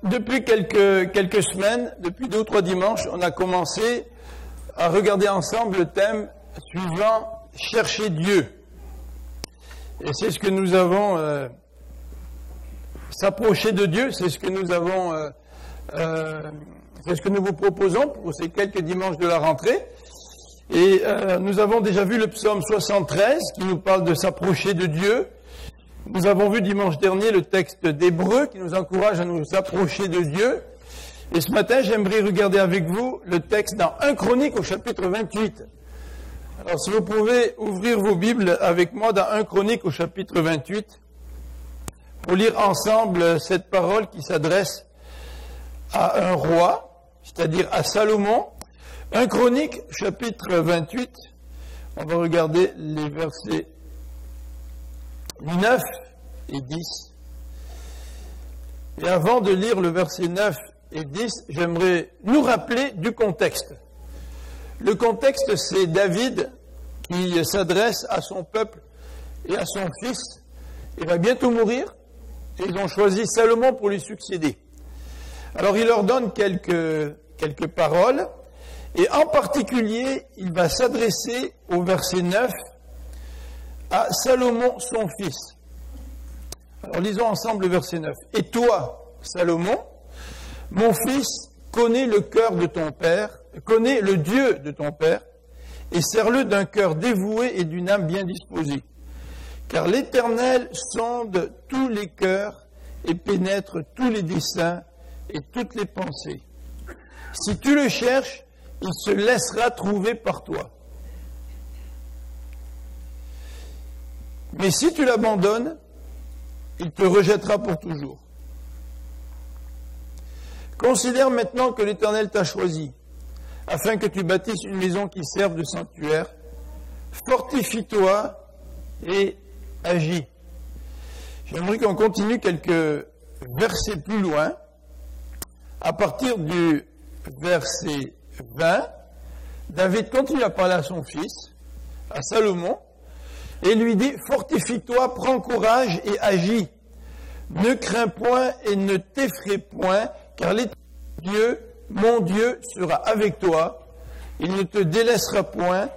depuis quelques semaines, depuis 2 ou 3 dimanches, on a commencé à regarder ensemble le thème suivant « Chercher Dieu ». Et c'est ce que nous avons s'approcher de Dieu, c'est ce que nous avons, c'est ce que nous vous proposons pour ces quelques dimanches de la rentrée. Et nous avons déjà vu le psaume 73 qui nous parle de s'approcher de Dieu. Nous avons vu dimanche dernier le texte d'Hébreux qui nous encourage à nous approcher de Dieu. Et ce matin, j'aimerais regarder avec vous le texte dans 1 Chronique au chapitre 28. Alors si vous pouvez ouvrir vos Bibles avec moi dans 1 Chronique au chapitre 28 pour lire ensemble cette parole qui s'adresse à un roi, c'est-à-dire à Salomon. 1 Chronique chapitre 28, on va regarder les versets 9 et 10. Et avant de lire le verset 9 et 10, j'aimerais nous rappeler du contexte. Le contexte, c'est David qui s'adresse à son peuple et à son fils. Il va bientôt mourir et ils ont choisi Salomon pour lui succéder. Alors il leur donne quelques paroles et en particulier, il va s'adresser au verset 9 à Salomon, son fils. Alors lisons ensemble le verset 9. « Et toi, Salomon, mon fils, connais le cœur de ton père, connais le Dieu de ton père, et sers-le d'un cœur dévoué et d'une âme bien disposée. Car l'Éternel sonde tous les cœurs et pénètre tous les desseins et toutes les pensées. Si tu le cherches, il se laissera trouver par toi. Mais si tu l'abandonnes, il te rejettera pour toujours. Considère maintenant que l'Éternel t'a choisi, afin que tu bâtisses une maison qui serve de sanctuaire. Fortifie-toi et agis. » J'aimerais qu'on continue quelques versets plus loin. À partir du verset 20, David continue à parler à son fils, à Salomon, et lui dit « Fortifie-toi, prends courage et agis. Ne crains point et ne t'effraie point, car l'Éternel, mon Dieu, sera avec toi. Il ne te délaissera point,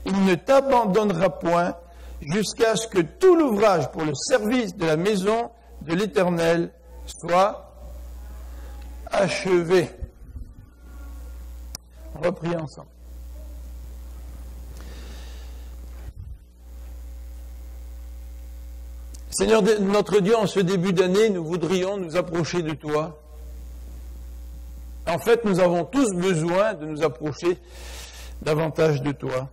il ne t'abandonnera point, jusqu'à ce que tout l'ouvrage pour le service de la maison de l'Éternel soit achevé. » On va prier ensemble. Seigneur notre Dieu, en ce début d'année, nous voudrions nous approcher de toi. En fait, nous avons tous besoin de nous approcher davantage de toi.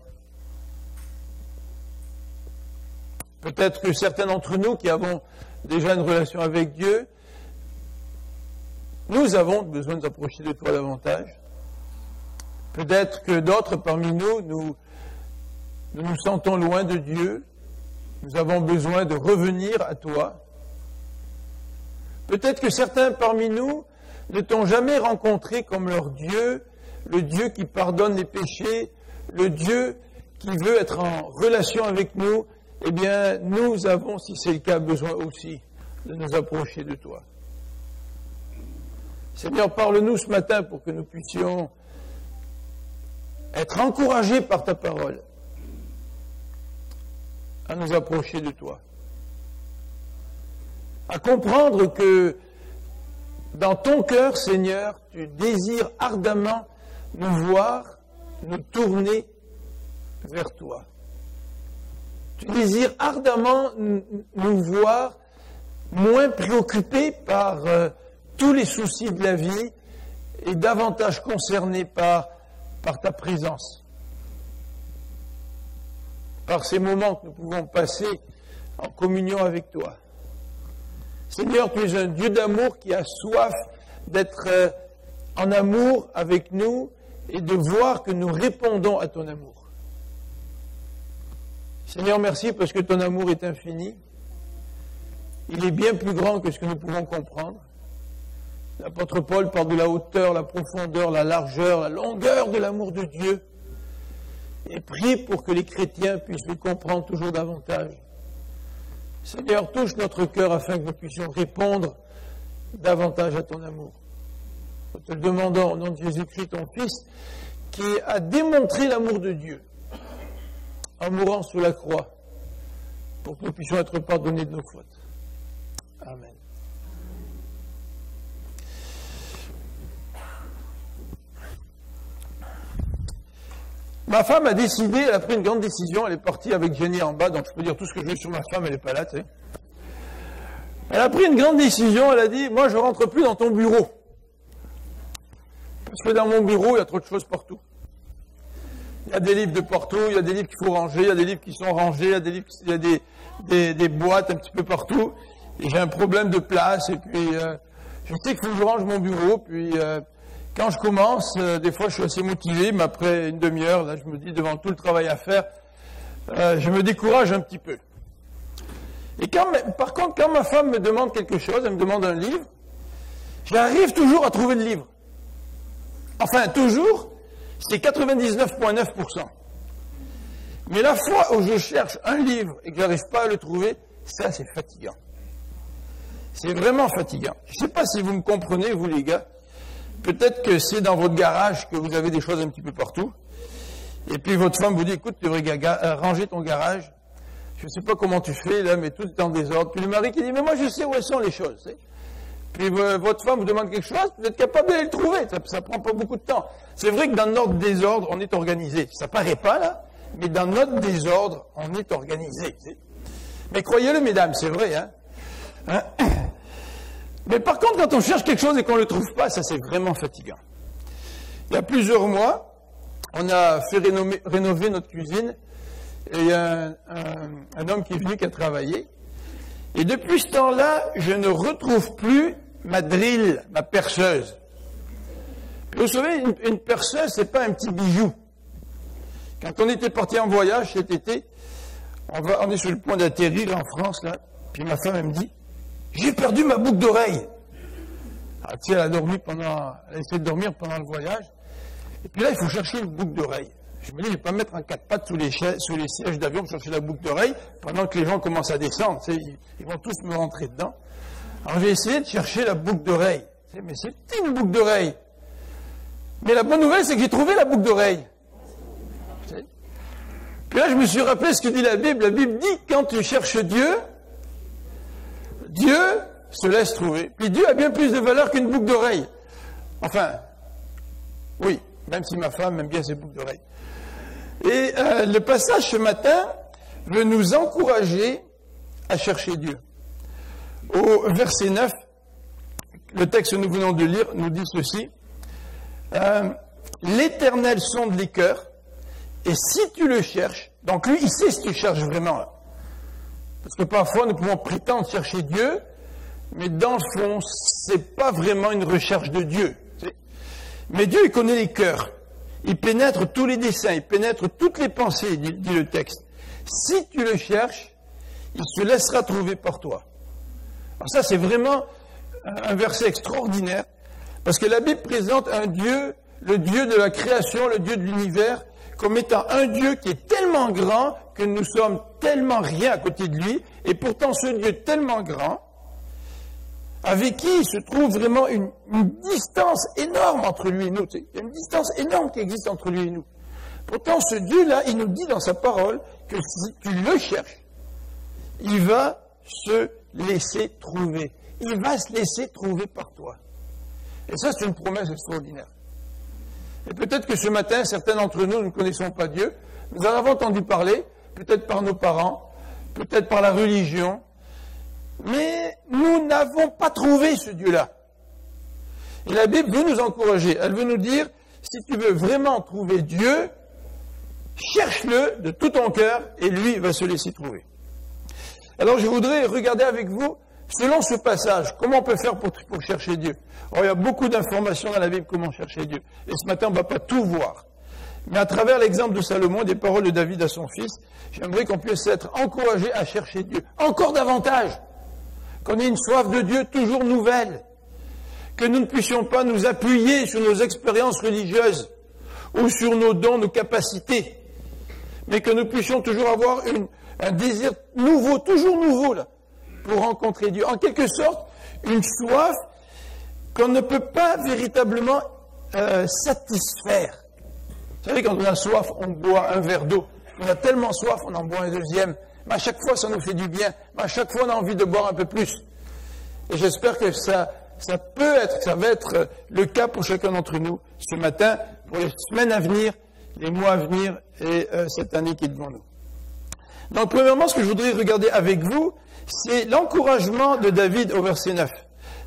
Peut-être que certains d'entre nous qui avons déjà une relation avec Dieu, nous avons besoin de nous approcher de toi davantage. Peut-être que d'autres parmi nous, nous nous sentons loin de Dieu. Nous avons besoin de revenir à toi. Peut-être que certains parmi nous ne t'ont jamais rencontré comme leur Dieu, le Dieu qui pardonne les péchés, le Dieu qui veut être en relation avec nous. Eh bien, nous avons, si c'est le cas, besoin aussi de nous approcher de toi. Seigneur, parle-nous ce matin pour que nous puissions être encouragés par ta parole à nous approcher de toi. À comprendre que dans ton cœur, Seigneur, tu désires ardemment nous voir, nous tourner vers toi. Tu désires ardemment nous voir moins préoccupés par tous les soucis de la vie et davantage concernés par ta présence, par ces moments que nous pouvons passer en communion avec toi. Seigneur, tu es un Dieu d'amour qui a soif d'être en amour avec nous et de voir que nous répondons à ton amour. Seigneur, merci parce que ton amour est infini. Il est bien plus grand que ce que nous pouvons comprendre. L'apôtre Paul parle de la hauteur, la profondeur, la largeur, la longueur de l'amour de Dieu. Et prie pour que les chrétiens puissent le comprendre toujours davantage. Seigneur, touche notre cœur afin que nous puissions répondre davantage à ton amour. Nous te le demandons au nom de Jésus-Christ, ton Fils, qui a démontré l'amour de Dieu en mourant sur la croix pour que nous puissions être pardonnés de nos fautes. Amen. Ma femme a décidé, elle a pris une grande décision, elle est partie avec Jenny en bas, donc je peux dire tout ce que je veux sur ma femme, elle n'est pas là, tu sais. Elle a pris une grande décision, elle a dit, moi je ne rentre plus dans ton bureau. Parce que dans mon bureau, il y a trop de choses partout. Il y a des livres de partout, il y a des livres qu'il faut ranger, il y a des livres qui sont rangés, il y a des livres, il y a des boîtes un petit peu partout. Et j'ai un problème de place, et puis je sais qu'il faut que je range mon bureau, puis quand je commence, des fois je suis assez motivé, mais après une demi-heure, là je me dis, devant tout le travail à faire, je me décourage un petit peu. Et par contre, quand ma femme me demande quelque chose, elle me demande un livre, j'arrive toujours à trouver le livre. Enfin, toujours, c'est 99,9%. Mais la fois où je cherche un livre et que je n'arrive pas à le trouver, ça c'est fatigant. C'est vraiment fatigant. Je ne sais pas si vous me comprenez, vous les gars. Peut-être que c'est dans votre garage que vous avez des choses un petit peu partout. Et puis votre femme vous dit, écoute, tu devrais ranger ton garage. Je ne sais pas comment tu fais là, mais tout est en désordre. Puis le mari qui dit, mais moi je sais où elles sont les choses. Tu sais. Puis votre femme vous demande quelque chose, vous êtes capable de le trouver. Ça prend pas beaucoup de temps. C'est vrai que dans notre désordre, on est organisé. Ça paraît pas là, mais dans notre désordre, on est organisé. Tu sais. Mais croyez-le, mesdames, c'est vrai. Hein. Mais par contre, quand on cherche quelque chose et qu'on ne le trouve pas, ça c'est vraiment fatigant. Il y a plusieurs mois, on a fait rénover notre cuisine et il y a un homme qui est venu qui a travaillé. Et depuis ce temps-là, je ne retrouve plus ma drill, ma perceuse. Puis vous savez, une perceuse, c'est pas un petit bijou. Quand on était parti en voyage cet été, on est sur le point d'atterrir en France, là, puis ma femme, elle me dit, j'ai perdu ma boucle d'oreille. Ah, tu sais, elle a essayé de dormir pendant le voyage. Et puis là, il faut chercher une boucle d'oreille. Je me dis, je ne vais pas me mettre en quatre pattes sous les sièges d'avion pour chercher la boucle d'oreille pendant que les gens commencent à descendre. Tu sais, ils vont tous me rentrer dedans. Alors j'ai essayé de chercher la boucle d'oreille. Tu sais, mais c'est une boucle d'oreille. Mais la bonne nouvelle, c'est que j'ai trouvé la boucle d'oreille. Tu sais. Puis là, je me suis rappelé ce que dit la Bible. La Bible dit, quand tu cherches Dieu, Dieu se laisse trouver. Puis Dieu a bien plus de valeur qu'une boucle d'oreille. Enfin, oui, même si ma femme aime bien ses boucles d'oreille. Et le passage ce matin veut nous encourager à chercher Dieu. Au verset 9, le texte que nous venons de lire nous dit ceci. L'Éternel sonde les cœurs, et si tu le cherches, donc lui, il sait si tu cherches vraiment là. Parce que parfois, nous pouvons prétendre chercher Dieu, mais dans le fond, c'est pas vraiment une recherche de Dieu. Mais Dieu, il connaît les cœurs. Il pénètre tous les desseins, il pénètre toutes les pensées, dit le texte. Si tu le cherches, il se laissera trouver par toi. Alors ça, c'est vraiment un verset extraordinaire, parce que la Bible présente un Dieu, le Dieu de la création, le Dieu de l'univers, comme étant un Dieu qui est tellement grand que nous sommes tellement rien à côté de lui, et pourtant ce Dieu tellement grand, avec qui il se trouve vraiment une distance énorme entre lui et nous. Il y a une distance énorme qui existe entre lui et nous. Pourtant, ce Dieu-là, il nous dit dans sa parole que si tu le cherches, il va se laisser trouver. Il va se laisser trouver par toi. Et ça, c'est une promesse extraordinaire. Et peut-être que ce matin, certains d'entre nous ne connaissons pas Dieu. Nous en avons entendu parler, peut-être par nos parents, peut-être par la religion, mais nous n'avons pas trouvé ce Dieu-là. Et la Bible veut nous encourager. Elle veut nous dire, si tu veux vraiment trouver Dieu, cherche-le de tout ton cœur et lui va se laisser trouver. Alors je voudrais regarder avec vous, selon ce passage, comment on peut faire pour chercher Dieu. Alors, il y a beaucoup d'informations dans la Bible comment chercher Dieu. Et ce matin, on ne va pas tout voir. Mais à travers l'exemple de Salomon, des paroles de David à son fils, j'aimerais qu'on puisse être encouragé à chercher Dieu. Encore davantage. Qu'on ait une soif de Dieu toujours nouvelle. Que nous ne puissions pas nous appuyer sur nos expériences religieuses ou sur nos dons, nos capacités. Mais que nous puissions toujours avoir un désir nouveau, toujours nouveau, là, pour rencontrer Dieu. En quelque sorte, une soif qu'on ne peut pas véritablement satisfaire. Vous savez, quand on a soif, on boit un verre d'eau. On a tellement soif, on en boit un deuxième. Mais à chaque fois, ça nous fait du bien. Mais à chaque fois, on a envie de boire un peu plus. Et j'espère que ça peut être, ça va être le cas pour chacun d'entre nous ce matin, pour les semaines à venir, les mois à venir et cette année qui est devant nous. Donc, premièrement, ce que je voudrais regarder avec vous, c'est l'encouragement de David au verset 9.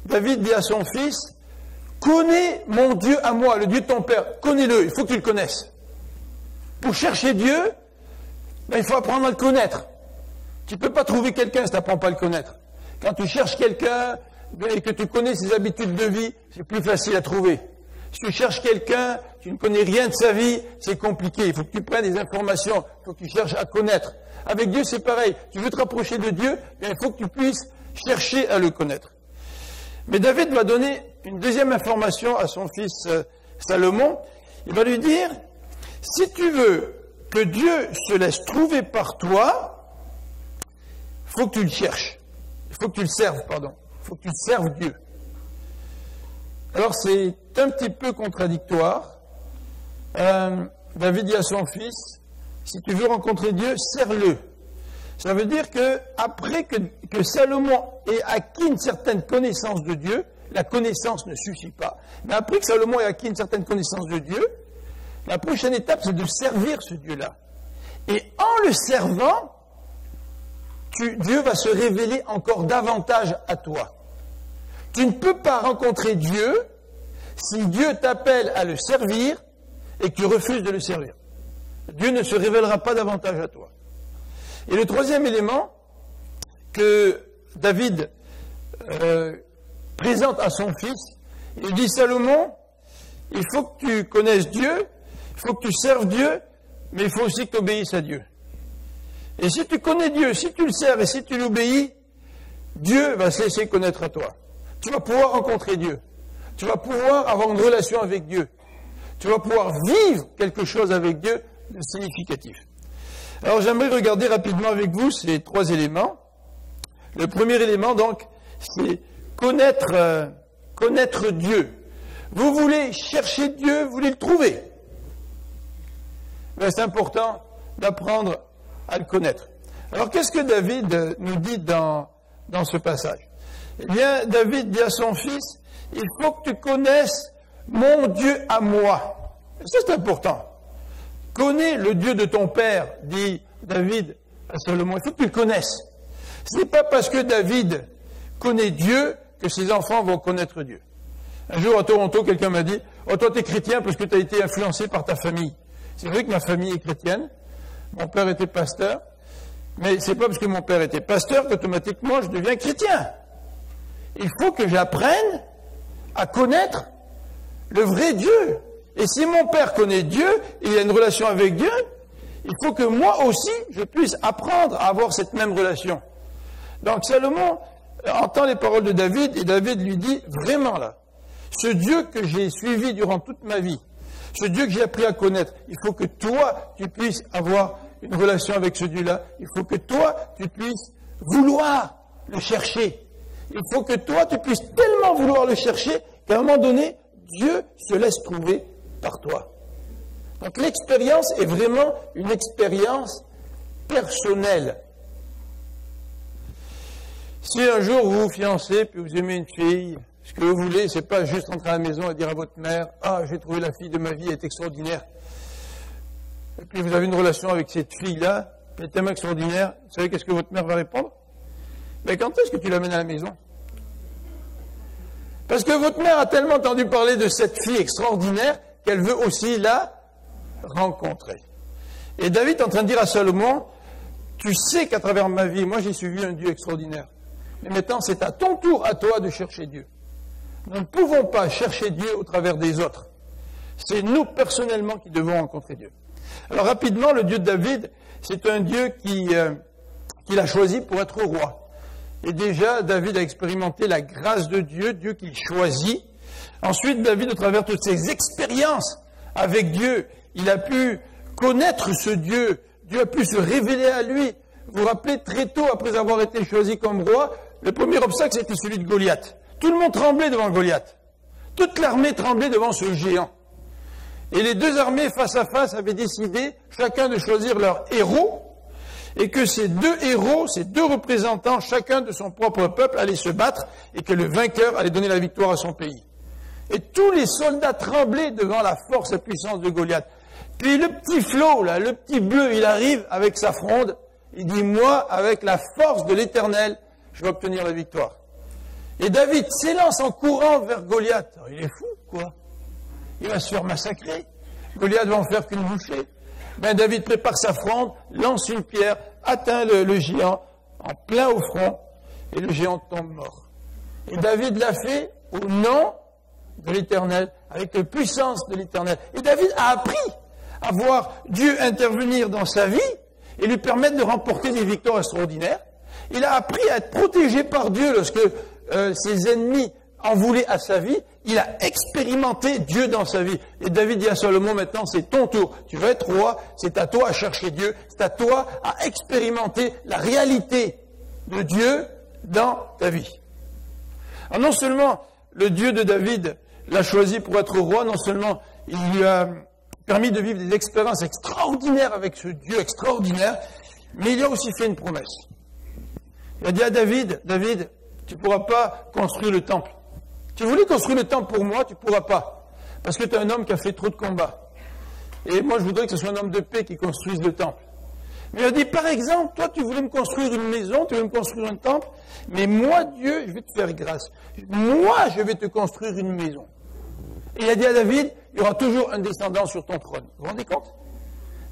David dit à son fils, « Connais mon Dieu à moi, le Dieu de ton Père. Connais-le, il faut que tu le connaisses. » Pour chercher Dieu, ben, il faut apprendre à le connaître. Tu ne peux pas trouver quelqu'un si tu n'apprends pas à le connaître. Quand tu cherches quelqu'un et que tu connais ses habitudes de vie, c'est plus facile à trouver. Si tu cherches quelqu'un, tu ne connais rien de sa vie, c'est compliqué. Il faut que tu prennes des informations, il faut que tu cherches à connaître. Avec Dieu, c'est pareil. Tu veux te rapprocher de Dieu, bien, il faut que tu puisses chercher à le connaître. Mais David va donner une deuxième information à son fils Salomon. Il va lui dire, si tu veux que Dieu se laisse trouver par toi, il faut que tu le cherches. Il faut que tu le serves, pardon. Il faut que tu serves Dieu. Alors c'est un petit peu contradictoire. David dit à son fils, si tu veux rencontrer Dieu, sers-le. Ça veut dire que après que Salomon ait acquis une certaine connaissance de Dieu, la connaissance ne suffit pas. Mais après que Salomon ait acquis une certaine connaissance de Dieu, la prochaine étape, c'est de servir ce Dieu-là. Et en le servant, Dieu va se révéler encore davantage à toi. Tu ne peux pas rencontrer Dieu si Dieu t'appelle à le servir et que tu refuses de le servir. Dieu ne se révélera pas davantage à toi. Et le troisième élément que David présente à son fils, il dit, Salomon, il faut que tu connaisses Dieu, il faut que tu serves Dieu, mais il faut aussi que tu obéisses à Dieu. Et si tu connais Dieu, si tu le sers et si tu l'obéis, Dieu va se laisser connaître à toi. Tu vas pouvoir rencontrer Dieu. Tu vas pouvoir avoir une relation avec Dieu. Tu vas pouvoir vivre quelque chose avec Dieu de significatif. Alors j'aimerais regarder rapidement avec vous ces trois éléments. Le premier élément, donc, c'est connaître Dieu. Vous voulez chercher Dieu, vous voulez le trouver. Mais c'est important d'apprendre à le connaître. Alors qu'est-ce que David nous dit dans ce passage? Eh bien, David dit à son fils, il faut que tu connaisses mon Dieu à moi. Ça, c'est important. Connais le Dieu de ton père, dit David à Salomon. Il faut que tu le connaisses. Ce n'est pas parce que David connaît Dieu que ses enfants vont connaître Dieu. Un jour à Toronto, quelqu'un m'a dit, oh, toi, tu es chrétien parce que tu as été influencé par ta famille. C'est vrai que ma famille est chrétienne. Mon père était pasteur. Mais c'est pas parce que mon père était pasteur qu'automatiquement je deviens chrétien. Il faut que j'apprenne à connaître le vrai Dieu. Et si mon père connaît Dieu, et il a une relation avec Dieu, il faut que moi aussi, je puisse apprendre à avoir cette même relation. Donc Salomon entend les paroles de David, et David lui dit, vraiment là, ce Dieu que j'ai suivi durant toute ma vie, ce Dieu que j'ai appris à connaître, il faut que toi, tu puisses avoir une relation avec ce Dieu-là. Il faut que toi, tu puisses vouloir le chercher. Il faut que toi, tu puisses tellement vouloir le chercher qu'à un moment donné, Dieu se laisse trouver par toi. Donc l'expérience est vraiment une expérience personnelle. Si un jour vous vous fiancez, puis vous aimez une fille, ce que vous voulez, c'est pas juste rentrer à la maison et dire à votre mère, « Ah, j'ai trouvé la fille de ma vie, elle est extraordinaire. » Et puis vous avez une relation avec cette fille-là, elle est tellement extraordinaire, vous savez qu'est-ce que votre mère va répondre? Mais quand est-ce que tu l'amènes à la maison? Parce que votre mère a tellement entendu parler de cette fille extraordinaire qu'elle veut aussi la rencontrer. Et David est en train de dire à Salomon, tu sais qu'à travers ma vie, moi j'ai suivi un Dieu extraordinaire. Mais maintenant, c'est à ton tour, à toi, de chercher Dieu. Nous ne pouvons pas chercher Dieu au travers des autres. C'est nous, personnellement, qui devons rencontrer Dieu. Alors, rapidement, le Dieu de David, c'est un Dieu qu'il a choisi pour être roi. Et déjà, David a expérimenté la grâce de Dieu, Dieu qu'il choisit. Ensuite, David, au travers de toutes ses expériences avec Dieu, il a pu connaître ce Dieu. Dieu a pu se révéler à lui. Vous vous rappelez, très tôt, après avoir été choisi comme roi, le premier obstacle, c'était celui de Goliath. Tout le monde tremblait devant Goliath. Toute l'armée tremblait devant ce géant. Et les deux armées face à face avaient décidé chacun de choisir leur héros, et que ces deux héros, ces deux représentants, chacun de son propre peuple, allaient se battre, et que le vainqueur allait donner la victoire à son pays. Et tous les soldats tremblaient devant la force et la puissance de Goliath. Puis le petit Flo, là, le petit bleu, il arrive avec sa fronde, il dit, moi, avec la force de l'Éternel, je vais obtenir la victoire. Et David s'élance en courant vers Goliath. Alors, il est fou, quoi. Il va se faire massacrer. Goliath va en faire qu'une bouchée. Ben, David prépare sa fronde, lance une pierre, atteint le géant en plein au front, et le géant tombe mort. Et David l'a fait au nom de l'Éternel, avec la puissance de l'Éternel. Et David a appris à voir Dieu intervenir dans sa vie et lui permettre de remporter des victoires extraordinaires. Il a appris à être protégé par Dieu lorsque ses ennemis en voulaient à sa vie. Il a expérimenté Dieu dans sa vie. Et David dit à Salomon, maintenant c'est ton tour. Tu vas être roi, c'est à toi à chercher Dieu, c'est à toi à expérimenter la réalité de Dieu dans ta vie. Alors non seulement le Dieu de David l'a choisi pour être roi, non seulement il lui a permis de vivre des expériences extraordinaires avec ce Dieu extraordinaire, mais il a aussi fait une promesse. Il a dit à David, David, tu ne pourras pas construire le temple. Tu voulais construire le temple pour moi, tu ne pourras pas. Parce que tu es un homme qui a fait trop de combats. Et moi, je voudrais que ce soit un homme de paix qui construise le temple. Mais il a dit, par exemple, toi, tu voulais me construire une maison, tu voulais me construire un temple, mais moi, Dieu, je vais te faire grâce. Moi, je vais te construire une maison. Et il a dit à David, il y aura toujours un descendant sur ton trône. Vous vous rendez compte?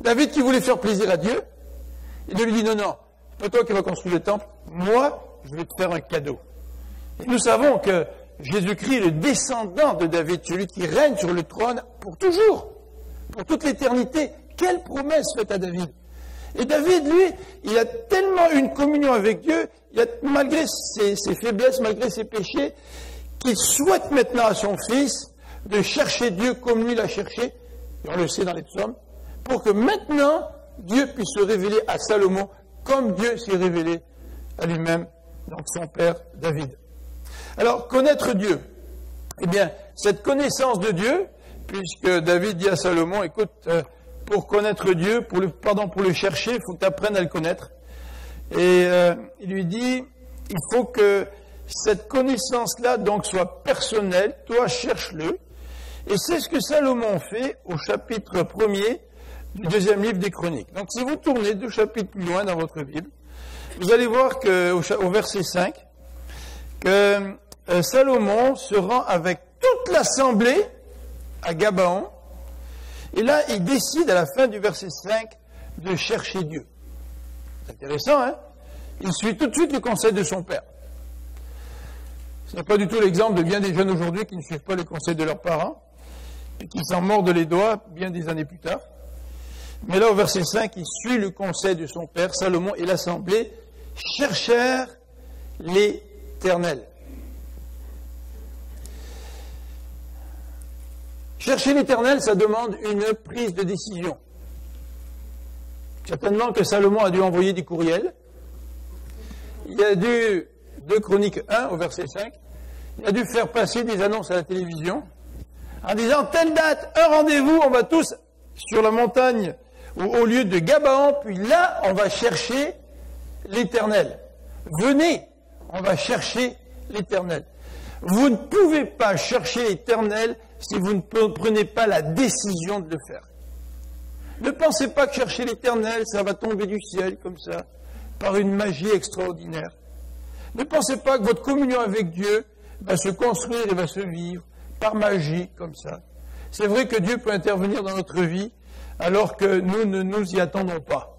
David qui voulait faire plaisir à Dieu, il lui dit, non, non, c'est pas toi qui vas construire le temple, moi, je vais te faire un cadeau. Et nous savons que Jésus-Christ est le descendant de David, celui qui règne sur le trône pour toujours, pour toute l'éternité. Quelle promesse faite à David! Et David, lui, il a tellement une communion avec Dieu, malgré ses faiblesses, malgré ses péchés, qu'il souhaite maintenant à son fils de chercher Dieu comme lui l'a cherché, et on le sait dans les psaumes, pour que maintenant, Dieu puisse se révéler à Salomon comme Dieu s'est révélé à lui-même, donc son père David. Alors, connaître Dieu. Eh bien, cette connaissance de Dieu, puisque David dit à Salomon, écoute, pour connaître Dieu, pour le chercher, il faut que tu apprennes à le connaître. Et il lui dit, il faut que cette connaissance-là donc soit personnelle, toi cherche-le. Et c'est ce que Salomon fait au chapitre 1er du 2e livre des Chroniques. Donc si vous tournez 2 chapitres plus loin dans votre Bible, vous allez voir au verset 5, que Salomon se rend avec toute l'assemblée à Gabaon. Et là, il décide à la fin du verset 5 de chercher Dieu. C'est intéressant, hein? Il suit tout de suite le conseil de son père. Ce n'est pas du tout l'exemple de bien des jeunes aujourd'hui qui ne suivent pas les conseils de leurs parents et qui s'en mordent les doigts bien des années plus tard. Mais là, au verset 5, il suit le conseil de son père. Salomon et l'assemblée cherchèrent l'Éternel. Chercher l'Éternel, ça demande une prise de décision. Certainement que Salomon a dû envoyer des courriels. Il a dû, 2 Chroniques 1 au verset 5, il a dû faire passer des annonces à la télévision en disant, telle date, un rendez-vous, on va tous sur la montagne ou au lieu de Gabaon, puis là, on va chercher l'Éternel. Venez, on va chercher l'Éternel. Vous ne pouvez pas chercher l'Éternel si vous ne prenez pas la décision de le faire. Ne pensez pas que chercher l'Éternel, ça va tomber du ciel comme ça, par une magie extraordinaire. Ne pensez pas que votre communion avec Dieu va se construire et va se vivre par magie comme ça. C'est vrai que Dieu peut intervenir dans notre vie alors que nous ne nous y attendons pas.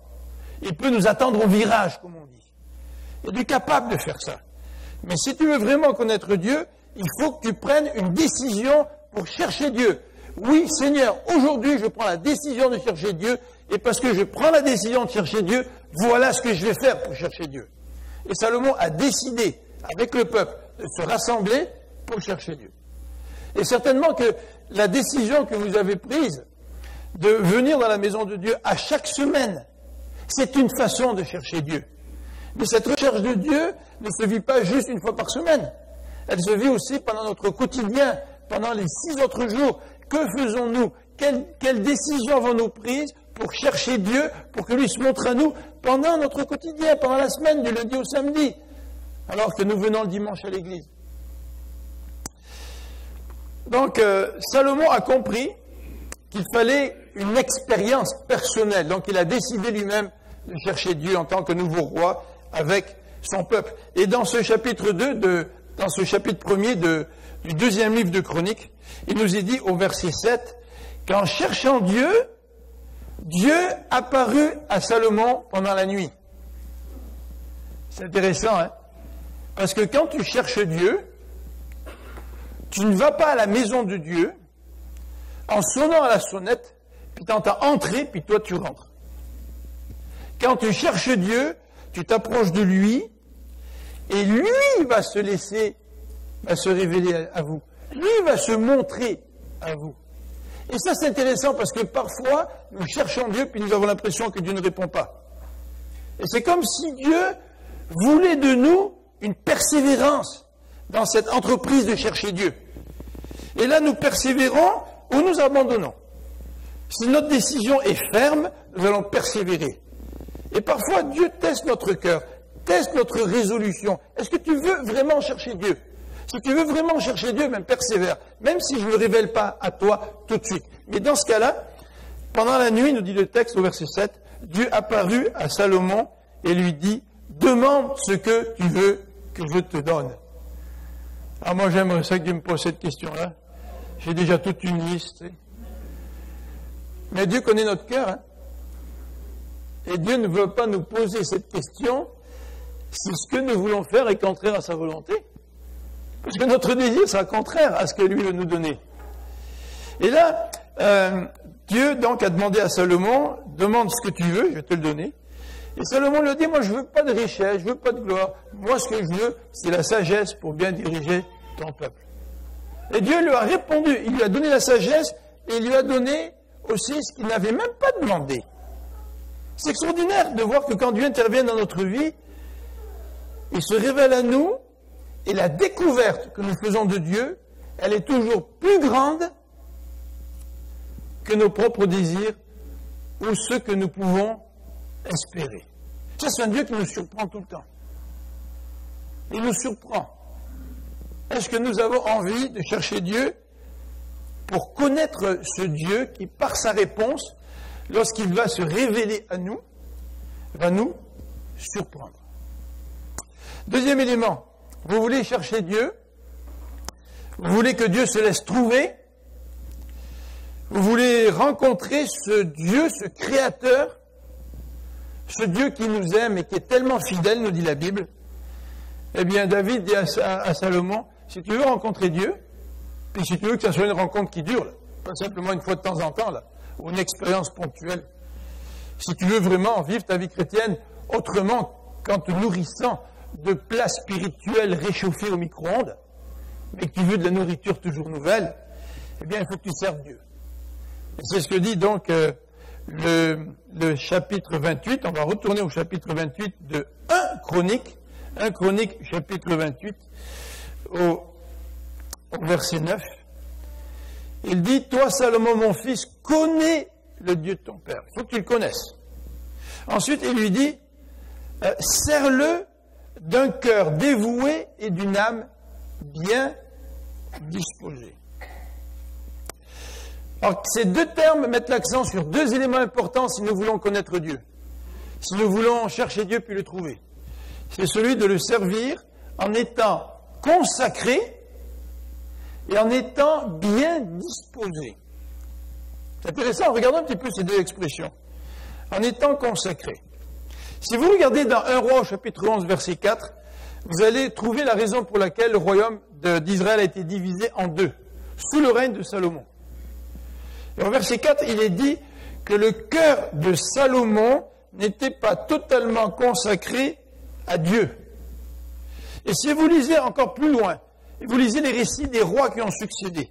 Il peut nous attendre au virage, comme on dit. Il est capable de faire ça. Mais si tu veux vraiment connaître Dieu, il faut que tu prennes une décision pour chercher Dieu. Oui, Seigneur, aujourd'hui je prends la décision de chercher Dieu, et parce que je prends la décision de chercher Dieu, voilà ce que je vais faire pour chercher Dieu. Et Salomon a décidé, avec le peuple, de se rassembler pour chercher Dieu. Et certainement que la décision que vous avez prise de venir dans la maison de Dieu à chaque semaine, c'est une façon de chercher Dieu. Mais cette recherche de Dieu ne se vit pas juste une fois par semaine. Elle se vit aussi pendant notre quotidien, pendant les 6 autres jours? Que faisons-nous? Quelles décisions avons-nous prises pour chercher Dieu, pour que lui se montre à nous pendant notre quotidien, pendant la semaine, du lundi au samedi, alors que nous venons le dimanche à l'église? Donc, Salomon a compris qu'il fallait une expérience personnelle. Donc, il a décidé lui-même de chercher Dieu en tant que nouveau roi avec son peuple. Et dans ce chapitre 2, dans ce chapitre 1er du 2e livre de Chroniques, il nous est dit au verset 7 qu'en cherchant Dieu, Dieu apparut à Salomon pendant la nuit. C'est intéressant, hein? Parce que quand tu cherches Dieu, tu ne vas pas à la maison de Dieu en sonnant à la sonnette, puis tu entends entrer, puis toi tu rentres. Quand tu cherches Dieu, tu t'approches de lui, et lui va se révéler à vous. Lui va se montrer à vous. Et ça c'est intéressant parce que parfois, nous cherchons Dieu, puis nous avons l'impression que Dieu ne répond pas. Et c'est comme si Dieu voulait de nous une persévérance dans cette entreprise de chercher Dieu. Et là, nous persévérons ou nous abandonnons. Si notre décision est ferme, nous allons persévérer. Et parfois, Dieu teste notre cœur, teste notre résolution. Est-ce que tu veux vraiment chercher Dieu? Si tu veux vraiment chercher Dieu, même persévère, même si je ne le révèle pas à toi tout de suite. Mais dans ce cas-là, pendant la nuit, nous dit le texte au verset 7, Dieu apparut à Salomon et lui dit, demande ce que tu veux que je te donne. Ah, moi, j'aimerais ça que Dieu me pose cette question-là. J'ai déjà toute une liste. Mais Dieu connaît notre cœur. Hein? Et Dieu ne veut pas nous poser cette question si ce que nous voulons faire est contraire à sa volonté. Parce que notre désir sera contraire à ce que lui veut nous donner. Et là, Dieu donc a demandé à Salomon, demande ce que tu veux, je vais te le donner. Et Salomon lui a dit, moi je veux pas de richesse, je veux pas de gloire. Moi ce que je veux, c'est la sagesse pour bien diriger ton peuple. Et Dieu lui a répondu, il lui a donné la sagesse et il lui a donné aussi ce qu'il n'avait même pas demandé. C'est extraordinaire de voir que quand Dieu intervient dans notre vie, il se révèle à nous et la découverte que nous faisons de Dieu, elle est toujours plus grande que nos propres désirs ou ce que nous pouvons espérer. Ça, c'est un Dieu qui nous surprend tout le temps. Il nous surprend. Est-ce que nous avons envie de chercher Dieu pour connaître ce Dieu qui, par sa réponse, lorsqu'il va se révéler à nous, va nous surprendre? Deuxième élément, vous voulez chercher Dieu, vous voulez que Dieu se laisse trouver, vous voulez rencontrer ce Dieu, ce Créateur, ce Dieu qui nous aime et qui est tellement fidèle, nous dit la Bible. Eh bien, David dit à Salomon, si tu veux rencontrer Dieu, puis si tu veux que ça soit une rencontre qui dure, là, pas simplement une fois de temps en temps, là, ou une expérience ponctuelle, si tu veux vraiment vivre ta vie chrétienne autrement qu'en te nourrissant de plats spirituels réchauffés au micro-ondes, mais que tu veux de la nourriture toujours nouvelle, eh bien, il faut que tu serves Dieu. Et c'est ce que dit donc le chapitre 28. On va retourner au chapitre 28 de 1 Chronique, chapitre 28, au verset 9. Il dit, toi, Salomon, mon fils, connais le Dieu de ton père. Il faut que tu le connaisses. Ensuite, il lui dit, sers-le d'un cœur dévoué et d'une âme bien disposée. Alors, ces deux termes mettent l'accent sur deux éléments importants si nous voulons connaître Dieu. Si nous voulons chercher Dieu puis le trouver. C'est celui de le servir en étant consacré et en étant bien disposé. C'est intéressant, regardons un petit peu ces deux expressions. En étant consacré. Si vous regardez dans 1 Roi, chapitre 11, verset 4, vous allez trouver la raison pour laquelle le royaume d'Israël a été divisé en deux, sous le règne de Salomon. Et au verset 4, il est dit que le cœur de Salomon n'était pas totalement consacré à Dieu. Et si vous lisez encore plus loin, et vous lisez les récits des rois qui ont succédé,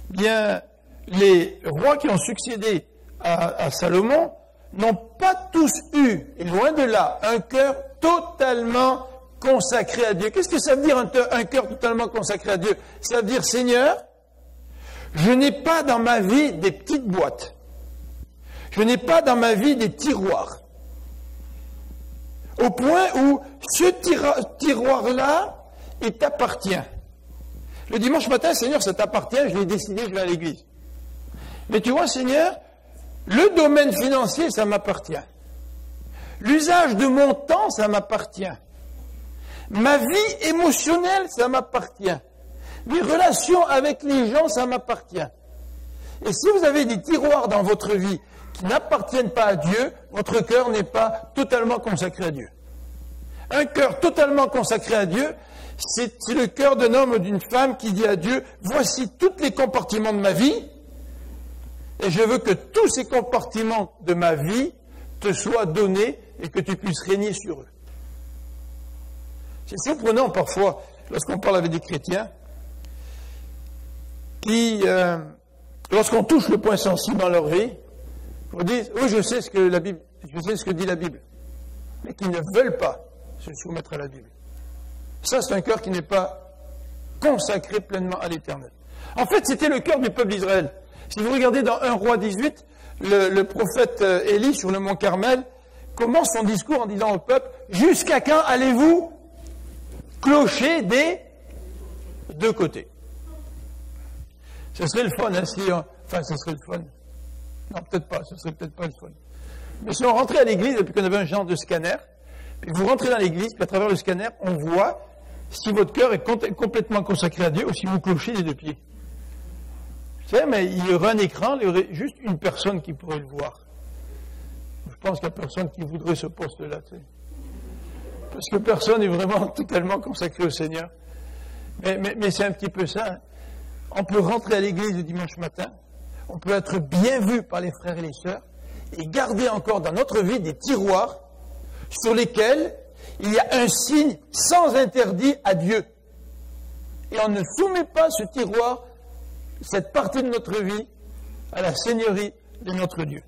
bien, les rois qui ont succédé à Salomon n'ont pas tous eu, et loin de là, un cœur totalement consacré à Dieu. Qu'est-ce que ça veut dire un cœur totalement consacré à Dieu? Ça veut dire, Seigneur, Je n'ai pas dans ma vie des petites boîtes. Je n'ai pas dans ma vie des tiroirs. Au point où ce tiroir-là, il t'appartient. Le dimanche matin, Seigneur, ça t'appartient, je l'ai décidé, je vais à l'église. Mais tu vois, Seigneur, le domaine financier, ça m'appartient. L'usage de mon temps, ça m'appartient. Ma vie émotionnelle, ça m'appartient. Mes relations avec les gens, ça m'appartient. Et si vous avez des tiroirs dans votre vie qui n'appartiennent pas à Dieu, votre cœur n'est pas totalement consacré à Dieu. Un cœur totalement consacré à Dieu, c'est le cœur d'un homme ou d'une femme qui dit à Dieu, voici tous les compartiments de ma vie, et je veux que tous ces compartiments de ma vie te soient donnés et que tu puisses régner sur eux. C'est surprenant parfois, lorsqu'on parle avec des chrétiens, qui, lorsqu'on touche le point sensible dans leur vie, vous disent, oui, je sais ce que dit la Bible, mais qui ne veulent pas se soumettre à la Bible. Ça, c'est un cœur qui n'est pas consacré pleinement à l'Éternel. En fait, c'était le cœur du peuple d'Israël. Si vous regardez dans 1 Roi 18, le prophète Élie, sur le mont Carmel, commence son discours en disant au peuple, jusqu'à quand allez-vous clocher des deux côtés? Ce serait le fun, hein, enfin, ce serait le fun. Non, peut-être pas, ce serait peut-être pas le fun. Mais si on rentrait à l'église, et puis qu'on avait un genre de scanner, puis vous rentrez dans l'église, puis à travers le scanner, on voit si votre cœur est complètement consacré à Dieu ou si vous clochez des deux pieds. Vous savez, mais il y aurait un écran, il y aurait juste une personne qui pourrait le voir. Je pense qu'il n'y a personne qui voudrait ce poste-là, tu sais. Parce que personne n'est vraiment totalement consacré au Seigneur. Mais c'est un petit peu ça. Hein. On peut rentrer à l'église le dimanche matin, on peut être bien vu par les frères et les sœurs, et garder encore dans notre vie des tiroirs sur lesquels il y a un signe sans interdit à Dieu. Et on ne soumet pas ce tiroir, cette partie de notre vie, à la seigneurie de notre Dieu.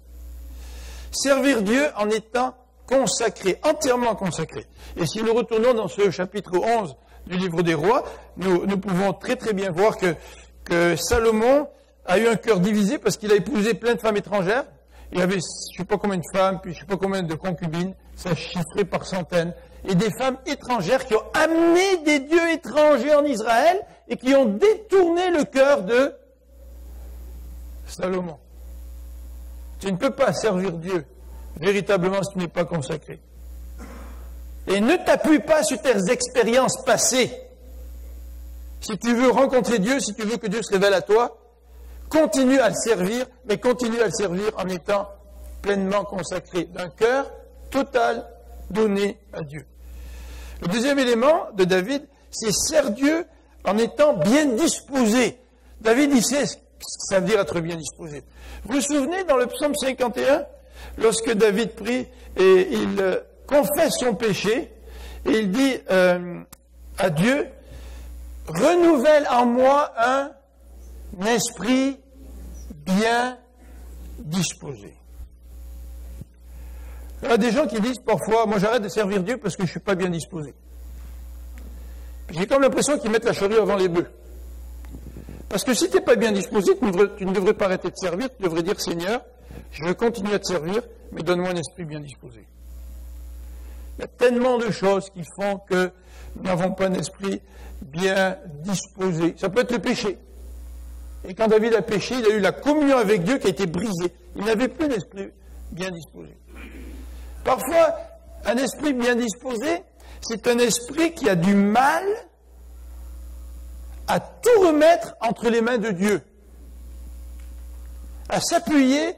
Servir Dieu en étant consacré, entièrement consacré. Et si nous retournons dans ce chapitre 11 du livre des rois, nous pouvons très très bien voir que Salomon a eu un cœur divisé parce qu'il a épousé plein de femmes étrangères. Il avait je ne sais pas combien de femmes, puis je ne sais pas combien de concubines, ça chiffré par centaines. Et des femmes étrangères qui ont amené des dieux étrangers en Israël et qui ont détourné le cœur de Salomon. Tu ne peux pas servir Dieu véritablement si tu n'es pas consacré. Et ne t'appuie pas sur tes expériences passées. Si tu veux rencontrer Dieu, si tu veux que Dieu se révèle à toi, continue à le servir, mais continue à le servir en étant pleinement consacré, d'un cœur total donné à Dieu. Le deuxième élément de David, c'est servir Dieu en étant bien disposé. David, il sait ce que ça veut dire être bien disposé. Vous vous souvenez dans le psaume 51, lorsque David prie et il confesse son péché, et il dit à Dieu, renouvelle en moi un esprit bien disposé. Il y a des gens qui disent parfois, moi j'arrête de servir Dieu parce que je ne suis pas bien disposé. J'ai comme l'impression qu'ils mettent la charrue avant les bœufs. Parce que si tu n'es pas bien disposé, tu ne devrais pas arrêter de servir, tu devrais dire, Seigneur, je veux continuer à te servir, mais donne-moi un esprit bien disposé. Il y a tellement de choses qui font que nous n'avons pas un esprit bien disposé. Ça peut être le péché. Et quand David a péché, il a eu la communion avec Dieu qui a été brisée. Il n'avait plus d'esprit bien disposé. Parfois, un esprit bien disposé, c'est un esprit qui a du mal à tout remettre entre les mains de Dieu, à s'appuyer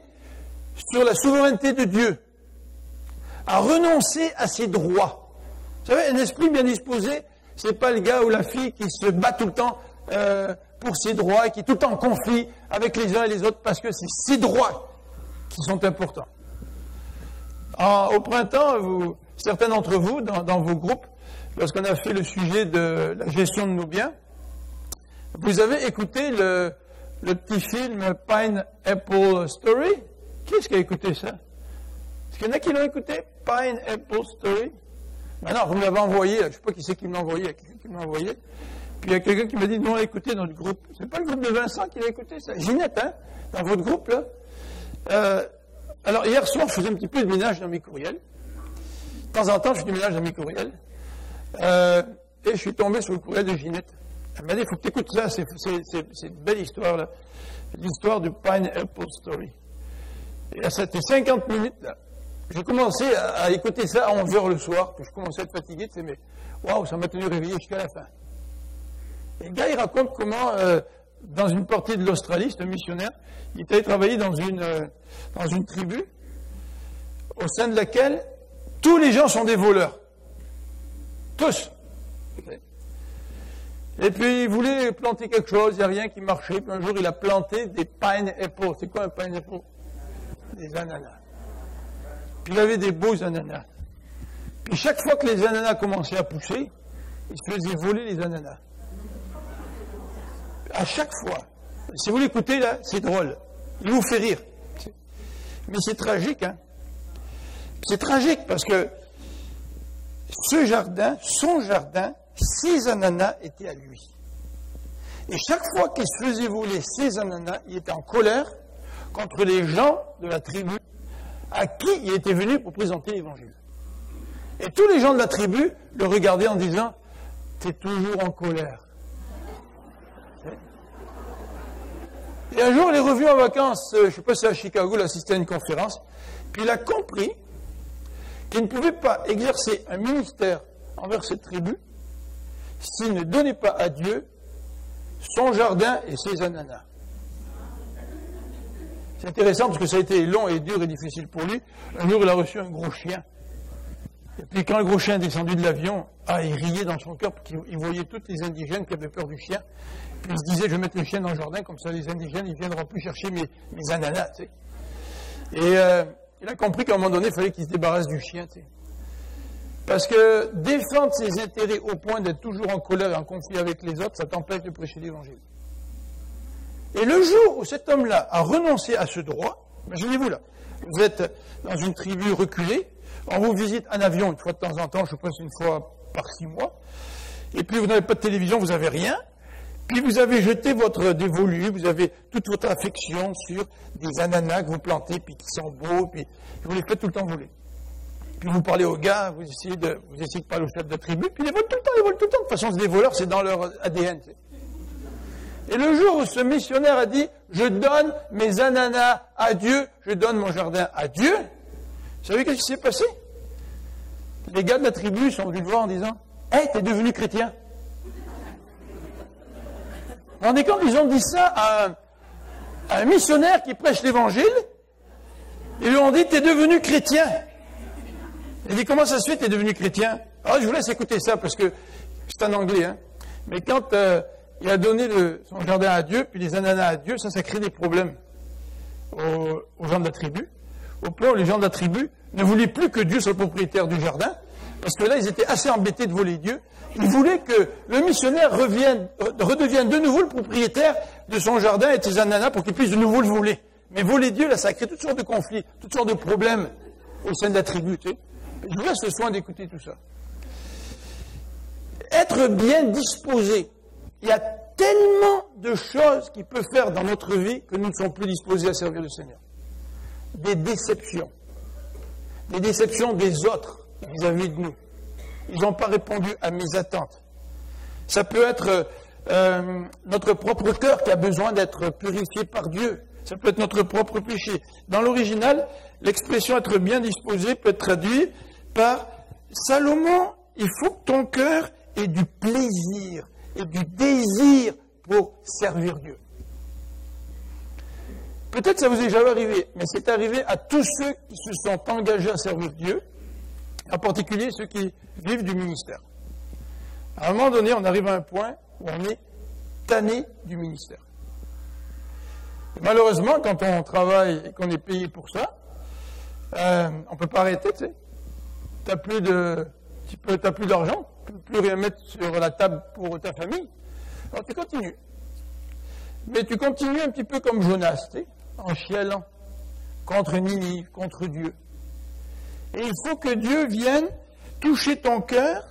sur la souveraineté de Dieu, à renoncer à ses droits. Vous savez, un esprit bien disposé, c'est pas le gars ou la fille qui se bat tout le temps pour ses droits et qui est tout le temps en conflit avec les uns et les autres parce que c'est ses droits qui sont importants. Au printemps, certains d'entre vous, dans vos groupes, lorsqu'on a fait le sujet de la gestion de nos biens, vous avez écouté le petit film Pineapple Story. Qui est-ce qui a écouté ça? Est-ce qu'il y en a qui l'ont écouté? Pineapple Story? Ben non, vous me l'avez envoyé, je ne sais pas qui c'est qui me l'a envoyé, Puis il y a quelqu'un qui m'a dit, nous on a écouté notre groupe. C'est pas le groupe de Vincent qui l'a écouté, ça. Ginette, hein, dans votre groupe, là. Alors hier soir, je faisais un petit peu de ménage dans mes courriels. De temps en temps, je fais du ménage dans mes courriels. Et je suis tombé sur le courriel de Ginette. Elle m'a dit, il faut que tu écoutes ça, c'est une belle histoire, là. L'histoire du Pineapple Story. Et là, ça fait 50 minutes, là. J'ai commencé à écouter ça à 11h le soir, puis je commençais à être fatigué, tu sais, mais waouh, ça m'a tenu réveillé jusqu'à la fin. Et le gars, il raconte comment, dans une partie de l'Australie, c'est un missionnaire, il est allé travailler dans une tribu, au sein de laquelle tous les gens sont des voleurs. Tous. Et puis, il voulait planter quelque chose, il n'y a rien qui marchait. Puis un jour, il a planté des pineapples. C'est quoi un pineapple? Des ananas. Puis il avait des beaux ananas. Puis chaque fois que les ananas commençaient à pousser, il se faisait voler les ananas. À chaque fois. Si vous l'écoutez, là, c'est drôle. Il vous fait rire. Mais c'est tragique, hein. C'est tragique parce que ce jardin, son jardin, ses ananas étaient à lui. Et chaque fois qu'il se faisait voler ses ananas, il était en colère contre les gens de la tribu à qui il était venu pour présenter l'évangile. Et tous les gens de la tribu le regardaient en disant « T'es toujours en colère ». Et un jour, il est revenu en vacances, je ne sais pas si c'est à Chicago, il assistait à une conférence, puis il a compris qu'il ne pouvait pas exercer un ministère envers cette tribu s'il ne donnait pas à Dieu son jardin et ses ananas. C'est intéressant parce que ça a été long et dur et difficile pour lui. Un jour, il a reçu un gros chien. Et puis quand le gros chien est descendu de l'avion, il riait dans son cœur parce qu'il voyait tous les indigènes qui avaient peur du chien. Puis il se disait, je vais mettre le chien dans le jardin, comme ça les indigènes, ils ne viendront plus chercher mes ananas. Tu sais. Et il a compris qu'à un moment donné, il fallait qu'il se débarrasse du chien. Tu sais. Parce que défendre ses intérêts au point d'être toujours en colère et en conflit avec les autres, ça t'empêche de prêcher l'évangile. Et le jour où cet homme-là a renoncé à ce droit, imaginez-vous là, vous êtes dans une tribu reculée, on vous visite en avion une fois de temps en temps, je pense une fois par 6 mois, et puis vous n'avez pas de télévision, vous n'avez rien, puis vous avez jeté votre dévolu, vous avez toute votre affection sur des ananas que vous plantez, puis qui sont beaux, puis vous les faites tout le temps voler. Puis vous parlez aux gars, vous essayez de parler au chef de la tribu, puis ils volent tout le temps, De toute façon, c'est des voleurs, c'est dans leur ADN. Tu sais. Et le jour où ce missionnaire a dit, je donne mes ananas à Dieu, je donne mon jardin à Dieu, vous savez qu'est-ce qui s'est passé? Les gars de la tribu sont venus le voir en disant, hey, t'es devenu chrétien. Vous vous rendez compte, ils ont dit ça à un missionnaire qui prêche l'évangile, ils lui ont dit, t'es devenu chrétien. Il dit, comment ça se fait, t'es devenu chrétien? Alors, je vous laisse écouter ça, parce que c'est en anglais, hein. Mais quand il a donné son jardin à Dieu, puis les ananas à Dieu, ça crée des problèmes aux gens de la tribu. Au point où les gens de la tribu ne voulaient plus que Dieu soit le propriétaire du jardin, parce que là, ils étaient assez embêtés de voler Dieu. Ils voulaient que le missionnaire redevienne de nouveau le propriétaire de son jardin et de ses ananas pour qu'il puisse de nouveau le voler. Mais voler Dieu, là, ça crée toutes sortes de conflits, toutes sortes de problèmes au sein de la tribu. Tu sais. Je vous laisse le soin d'écouter tout ça. Être bien disposé. Il y a tellement de choses qu'il peut faire dans notre vie que nous ne sommes plus disposés à servir le Seigneur. Des déceptions. Des déceptions des autres vis-à-vis de nous. Ils n'ont pas répondu à mes attentes. Ça peut être notre propre cœur qui a besoin d'être purifié par Dieu. Ça peut être notre propre péché. Dans l'original, l'expression être bien disposé peut être traduite par Salomon, il faut que ton cœur ait du plaisir et du désir pour servir Dieu. Peut-être que ça vous est jamais arrivé, mais c'est arrivé à tous ceux qui se sont engagés à servir Dieu, en particulier ceux qui vivent du ministère. À un moment donné, on arrive à un point où on est tanné du ministère. Et malheureusement, quand on travaille et qu'on est payé pour ça, on ne peut pas arrêter, tu sais. Tu n'as plus d'argent, tu ne peux plus rien mettre sur la table pour ta famille. Alors tu continues. Mais tu continues un petit peu comme Jonas, tu sais, en chialant contre Ninive, contre Dieu. Et il faut que Dieu vienne toucher ton cœur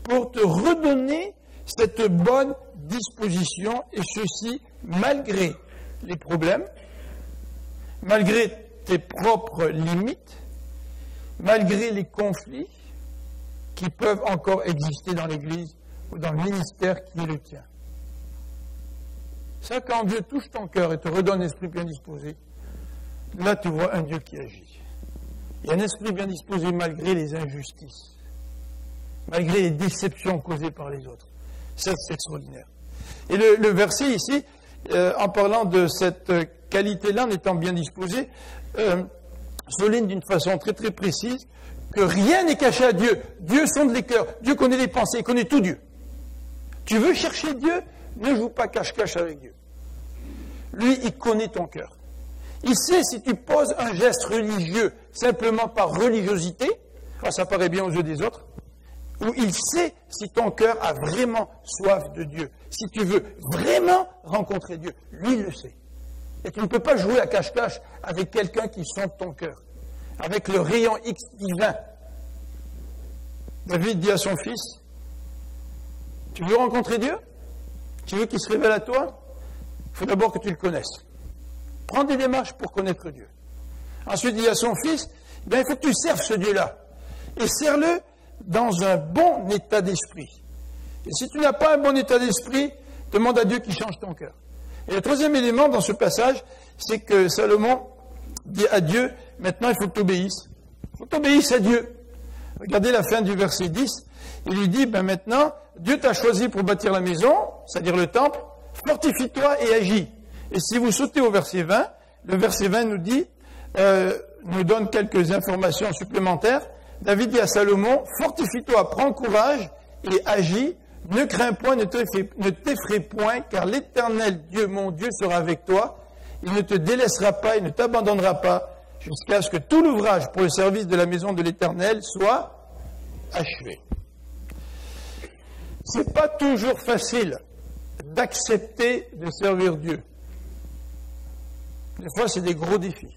pour te redonner cette bonne disposition, et ceci malgré les problèmes, malgré tes propres limites, malgré les conflits qui peuvent encore exister dans l'Église ou dans le ministère qui est le tien. Ça, quand Dieu touche ton cœur et te redonne un esprit bien disposé, là tu vois un Dieu qui agit. Il y a un esprit bien disposé malgré les injustices, malgré les déceptions causées par les autres. Ça, c'est extraordinaire. Et le verset ici, en parlant de cette qualité-là, en étant bien disposé, souligne d'une façon très très précise que rien n'est caché à Dieu. Dieu sonde les cœurs, Dieu connaît les pensées, il connaît tout Dieu. Tu veux chercher Dieu, ne joue pas cache-cache avec Dieu. Lui, il connaît ton cœur. Il sait si tu poses un geste religieux simplement par religiosité, ça paraît bien aux yeux des autres, ou il sait si ton cœur a vraiment soif de Dieu, si tu veux vraiment rencontrer Dieu. Lui, il le sait. Et tu ne peux pas jouer à cache-cache avec quelqu'un qui sonde ton cœur, avec le rayon X divin. David dit à son fils, tu veux rencontrer Dieu? Tu veux qu'il se révèle à toi? Il faut d'abord que tu le connaisses. Prends des démarches pour connaître Dieu. Ensuite, il dit à son fils, il faut que tu serves ce Dieu-là. Et serre-le dans un bon état d'esprit. Et si tu n'as pas un bon état d'esprit, demande à Dieu qu'il change ton cœur. Et le troisième élément dans ce passage, c'est que Salomon dit à Dieu, maintenant il faut que tu obéisses. Il faut que tu obéisses à Dieu. Regardez la fin du verset 10. Il lui dit, maintenant, Dieu t'a choisi pour bâtir la maison, c'est-à-dire le temple, fortifie-toi et agis. Et si vous sautez au verset 20, le verset 20 nous dit, nous donne quelques informations supplémentaires. David dit à Salomon, fortifie-toi, prends courage et agis, ne crains point, ne t'effraie point, car l'Éternel Dieu, mon Dieu, sera avec toi. Il ne te délaissera pas, il ne t'abandonnera pas, jusqu'à ce que tout l'ouvrage pour le service de la maison de l'Éternel soit achevé. C'est pas toujours facile d'accepter de servir Dieu. Des fois, c'est des gros défis.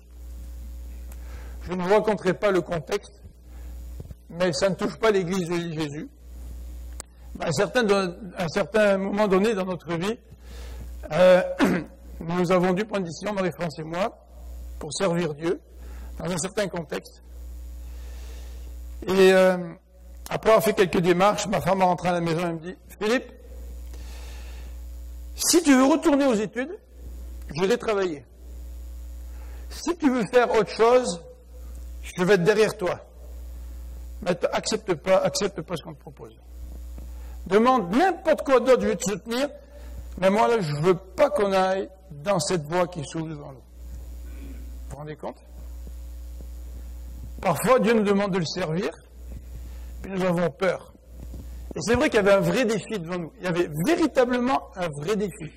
Je ne vous raconterai pas le contexte, mais ça ne touche pas l'Église de Jésus. À un certain moment donné dans notre vie, nous avons dû prendre une décision, Marie-France et moi, pour servir Dieu, dans un certain contexte. Et après avoir fait quelques démarches, ma femme est rentrée à la maison et me dit, Philippe, si tu veux retourner aux études, je vais travailler. Si tu veux faire autre chose, je vais être derrière toi. Mais accepte pas ce qu'on te propose. Demande n'importe quoi d'autre, je vais te soutenir, mais moi là, je ne veux pas qu'on aille dans cette voie qui s'ouvre devant nous. Vous vous rendez compte? Parfois, Dieu nous demande de le servir, puis nous avons peur. Et c'est vrai qu'il y avait un vrai défi devant nous. Il y avait véritablement un vrai défi.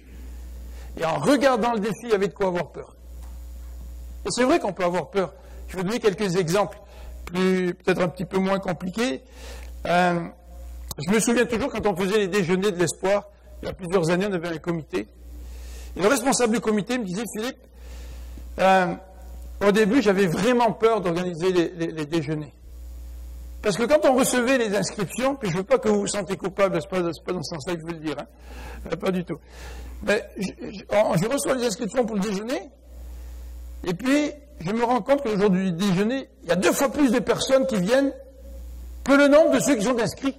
Et en regardant le défi, il y avait de quoi avoir peur. Et c'est vrai qu'on peut avoir peur. Je vais vous donner quelques exemples, peut-être un petit peu moins compliqués. Je me souviens toujours quand on faisait les déjeuners de l'espoir, il y a plusieurs années, on avait un comité. Et le responsable du comité me disait, Philippe, au début, j'avais vraiment peur d'organiser les déjeuners. Parce que quand on recevait les inscriptions, puis je ne veux pas que vous vous sentez coupable, c'est pas dans ce sens-là que je veux le dire, pas du tout. Mais je reçois les inscriptions pour le déjeuner, et puis je me rends compte que le jour du déjeuner, il y a 2 fois plus de personnes qui viennent que le nombre de ceux qui sont inscrits.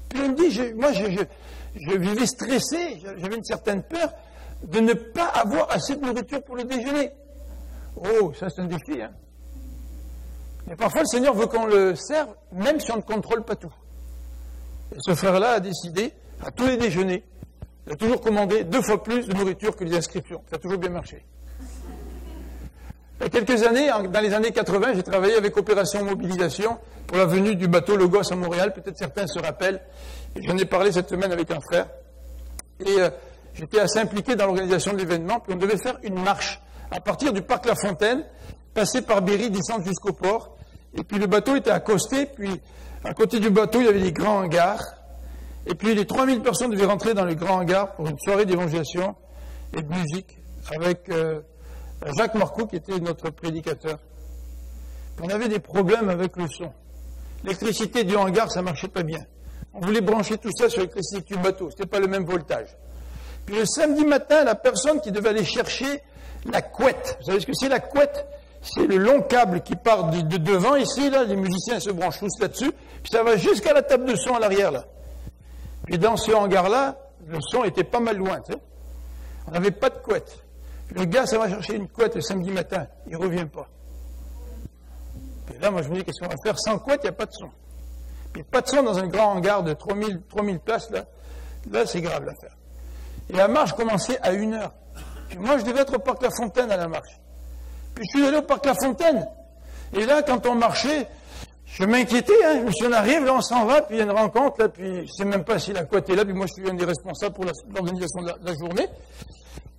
Puis je me dis, moi je vivais stressé, j'avais une certaine peur de ne pas avoir assez de nourriture pour le déjeuner. Oh, ça c'est un défi, hein. Et parfois le Seigneur veut qu'on le serve, même si on ne contrôle pas tout. Et ce frère-là a décidé, à tous les déjeuners, de toujours commander 2 fois plus de nourriture que les inscriptions. Ça a toujours bien marché. Il y a quelques années, dans les années 80, j'ai travaillé avec Opération Mobilisation pour la venue du bateau Logos à Montréal. Peut-être certains se rappellent. Et j'en ai parlé cette semaine avec un frère. Et j'étais assez impliqué dans l'organisation de l'événement. Puis on devait faire une marche à partir du parc La Fontaine, passer par Berry, descendre jusqu'au port. Et puis le bateau était accosté. Puis à côté du bateau, il y avait des grands hangars. Et puis les 3000 personnes devaient rentrer dans le grand hangar pour une soirée d'évangélisation et de musique avec Jacques Marcoux, qui était notre prédicateur. On avait des problèmes avec le son. L'électricité du hangar, ça ne marchait pas bien. On voulait brancher tout ça sur l'électricité du bateau. C'était pas le même voltage. Puis le samedi matin, la personne qui devait aller chercher la couette. Vous savez ce que c'est la couette? C'est le long câble qui part de devant ici, là. Les musiciens se branchent tous là-dessus. Puis ça va jusqu'à la table de son à l'arrière, là. Puis dans ce hangar-là, le son était pas mal loin, tu sais. On n'avait pas de couette. Le gars, ça va chercher une couette le samedi matin. Il ne revient pas. Puis là, moi, je me dis, qu'est-ce qu'on va faire? Sans couette, il n'y a pas de son. Puis pas de son dans un grand hangar de 3000 places, là. Là, c'est grave l'affaire. Et la marche commençait à 1h. Puis moi, je devais être au Parc La Fontaine à la marche. Puis je suis allé au Parc La Fontaine. Et là, quand on marchait, je m'inquiétais, hein. Je me suis dit, on arrive, là, on s'en va, puis il y a une rencontre, là, puis je ne sais même pas si la couette est là, puis moi, je suis un des responsables pour l'organisation de la journée.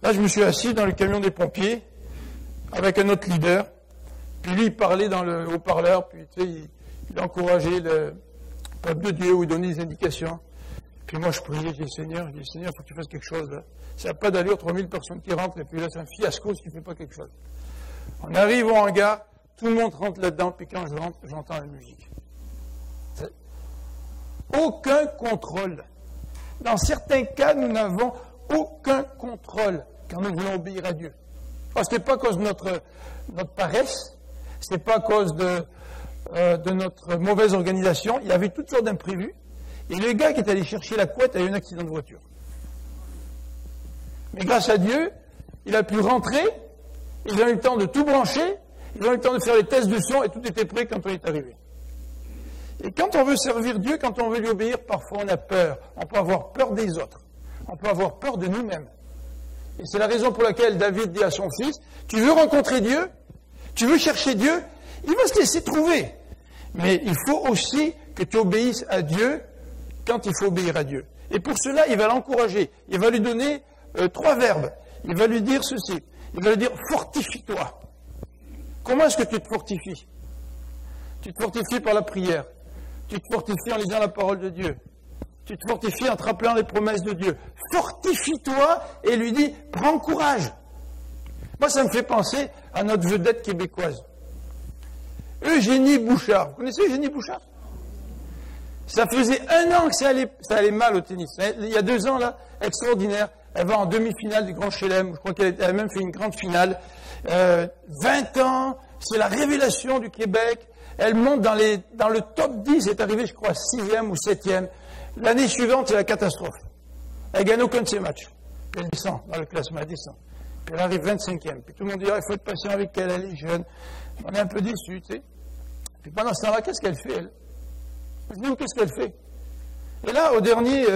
Là, je me suis assis dans le camion des pompiers, avec un autre leader, puis lui, il parlait dans le haut-parleur, puis, tu sais, il encourageait le peuple de Dieu, ou il donnait des indications. Puis moi, je priais, je dis, Seigneur, il faut que tu fasses quelque chose, là. Ça n'a pas d'allure, 3000 personnes qui rentrent, et puis là, c'est un fiasco si tu ne fais pas quelque chose. On arrive au hangar, tout le monde rentre là-dedans, puis quand je rentre, j'entends la musique. Aucun contrôle. Dans certains cas, nous n'avons aucun contrôle quand nous voulons obéir à Dieu. Ce n'est pas à cause de notre paresse, ce n'est pas à cause de notre mauvaise organisation. Il y avait toutes sortes d'imprévus. Et le gars qui est allé chercher la couette a eu un accident de voiture. Mais grâce à Dieu, il a pu rentrer, ils ont eu le temps de tout brancher, ils ont eu le temps de faire les tests de son et tout était prêt quand on est arrivé. Et quand on veut servir Dieu, quand on veut lui obéir, parfois on a peur. On peut avoir peur des autres. On peut avoir peur de nous-mêmes. Et c'est la raison pour laquelle David dit à son fils, tu veux rencontrer Dieu, tu veux chercher Dieu, il va se laisser trouver. Mais il faut aussi que tu obéisses à Dieu quand il faut obéir à Dieu. Et pour cela, il va l'encourager. Il va lui donner 3 verbes. Il va lui dire ceci. Il va lui dire, fortifie-toi. Comment est-ce que tu te fortifies? Tu te fortifies par la prière. Tu te fortifies en lisant la parole de Dieu. Tu te fortifies en te rappelant les promesses de Dieu. Fortifie-toi et lui dis, prends courage. Moi, ça me fait penser à notre vedette québécoise. Eugénie Bouchard. Vous connaissez Eugénie Bouchard? Ça faisait 1 an que ça allait mal au tennis. Il y a 2 ans, là, extraordinaire. Elle va en demi-finale du Grand Chelem. Je crois qu'elle a même fait une grande finale. 20 ans, c'est la révélation du Québec. Elle monte dans le top 10. Elle est arrivée, je crois, 6e ou 7e. L'année suivante, c'est la catastrophe. Elle gagne aucun de ses matchs. Elle descend dans le classement, elle descend. Puis elle arrive 25e. Puis tout le monde dit, il faut être patient avec elle, elle est jeune. On est un peu déçus, tu sais. Puis pendant ce temps-là, qu'est-ce qu'elle fait, elle? Je dis, qu'est-ce qu'elle fait? Et là, au dernier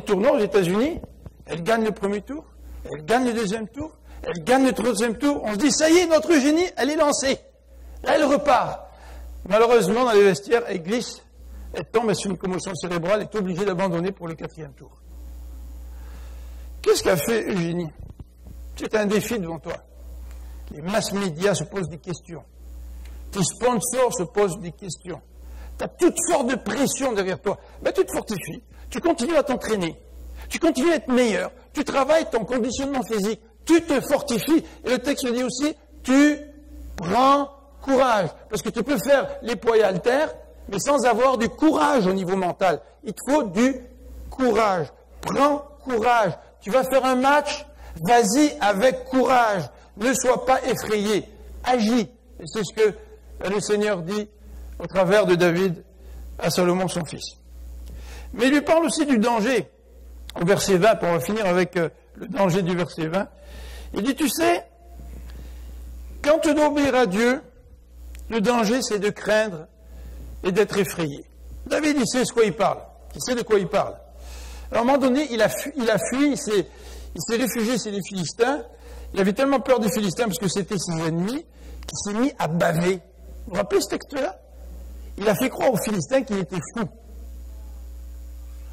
tournoi aux États-Unis, elle gagne le premier tour, elle gagne le deuxième tour, elle gagne le troisième tour. On se dit, ça y est, notre Eugénie, elle est lancée. Là, elle repart. Malheureusement, dans les vestiaires, elle glisse, elle tombe, elle fait une commotion cérébrale, elle est obligée d'abandonner pour le 4e tour. Qu'est-ce qu'a fait Eugénie? C'est un défi devant toi. Les masses médias se posent des questions. Tes sponsors se posent des questions. Tu as toutes sortes de pressions derrière toi. Ben, tu te fortifies, tu continues à t'entraîner, tu continues à être meilleur, tu travailles ton conditionnement physique, tu te fortifies. Et le texte dit aussi, tu prends courage. Parce que tu peux faire les poids et haltères, mais sans avoir du courage au niveau mental. Il te faut du courage. Prends courage. Tu vas faire un match, vas-y avec courage. Ne sois pas effrayé. Agis. Et c'est ce que le Seigneur dit au travers de David à Salomon, son fils. Mais il lui parle aussi du danger. Au verset 20, on va finir avec le danger du verset 20. Il dit, tu sais, quand tu dois obéir à Dieu, le danger, c'est de craindre et d'être effrayé. David, il sait de quoi il parle. Il sait de quoi il parle. Alors, à un moment donné, il a fui, il s'est réfugié chez les Philistins. Il avait tellement peur des Philistins, parce que c'était ses ennemis, qu'il s'est mis à baver. Vous vous rappelez ce texte-là? Il a fait croire aux Philistins qu'il était fou.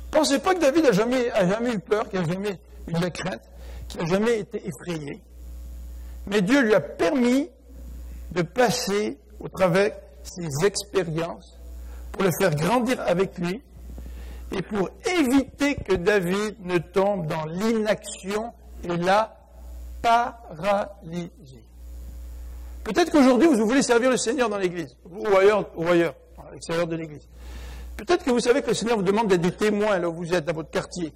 Pensez pas que David a jamais eu peur, qu'il n'a jamais eu de la crainte, qu'il n'a jamais été effrayé. Mais Dieu lui a permis de passer au travers ses expériences pour le faire grandir avec lui et pour éviter que David ne tombe dans l'inaction et la paralysie. Peut-être qu'aujourd'hui, vous voulez servir le Seigneur dans l'Église, ou ailleurs, à l'extérieur de l'Église. Peut-être que vous savez que le Seigneur vous demande d'être des témoins là où vous êtes, dans votre quartier.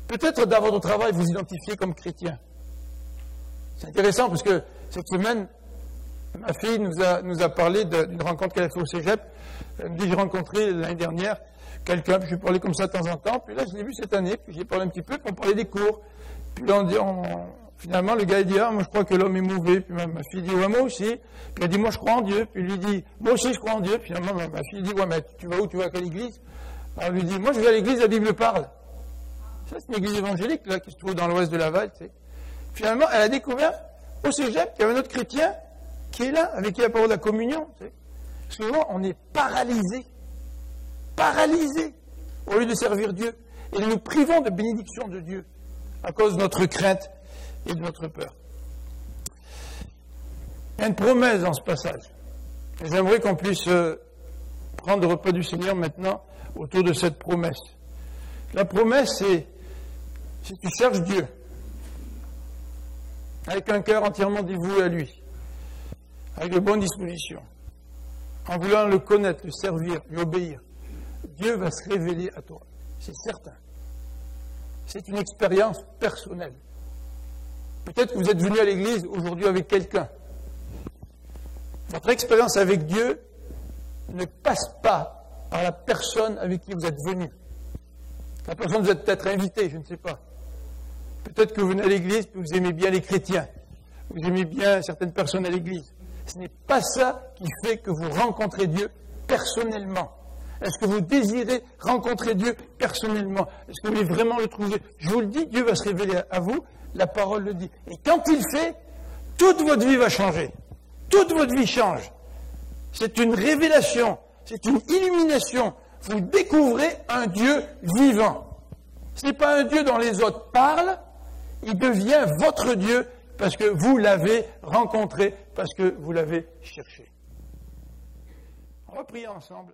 Peut-être dans votre travail, vous identifiez comme chrétien. C'est intéressant parce que cette semaine, ma fille nous a parlé d'une rencontre qu'elle a fait au cégep. Elle me dit, j'ai rencontré l'année dernière quelqu'un, puis je lui parlais comme ça de temps en temps, puis là je l'ai vu cette année, puis j'ai parlé un petit peu, puis on parlait des cours. Puis là finalement le gars il dit, ah moi je crois que l'homme est mauvais, puis ma fille dit, ouais moi aussi, puis elle dit, moi je crois en Dieu, puis lui dit, moi aussi je crois en Dieu, puis finalement ma fille dit, ouais mais tu vas où, tu vas à quelle église? Alors lui dit, moi je vais à l'église, la Bible parle. Ça c'est une église évangélique là, qui se trouve dans l'ouest de Laval, tu sais. Finalement elle a découvert au cégep qu'il y avait un autre chrétien qui est là, avec qui il n'y a pas de la communion, tu sais. Souvent on est paralysé, au lieu de servir Dieu. Et nous nous privons de bénédiction de Dieu à cause de notre crainte et de notre peur. Il y a une promesse dans ce passage. Et j'aimerais qu'on puisse prendre le repas du Seigneur maintenant autour de cette promesse. La promesse, c'est si tu cherches Dieu, avec un cœur entièrement dévoué à lui, avec de bonnes dispositions, en voulant le connaître, le servir, lui obéir, Dieu va se révéler à toi. C'est certain. C'est une expérience personnelle. Peut-être que vous êtes venu à l'église aujourd'hui avec quelqu'un. Votre expérience avec Dieu ne passe pas par la personne avec qui vous êtes venu. La personne vous êtes peut-être invité, je ne sais pas. Peut-être que vous venez à l'église et vous aimez bien les chrétiens. Vous aimez bien certaines personnes à l'église. Ce n'est pas ça qui fait que vous rencontrez Dieu personnellement. Est-ce que vous désirez rencontrer Dieu personnellement? Est-ce que vous voulez vraiment le trouver? Je vous le dis, Dieu va se révéler à vous, la parole le dit. Et quand il fait, toute votre vie va changer. Toute votre vie change. C'est une révélation, c'est une illumination. Vous découvrez un Dieu vivant. Ce n'est pas un Dieu dont les autres parlent, il devient votre Dieu parce que vous l'avez rencontré, parce que vous l'avez cherché. On va prier ensemble.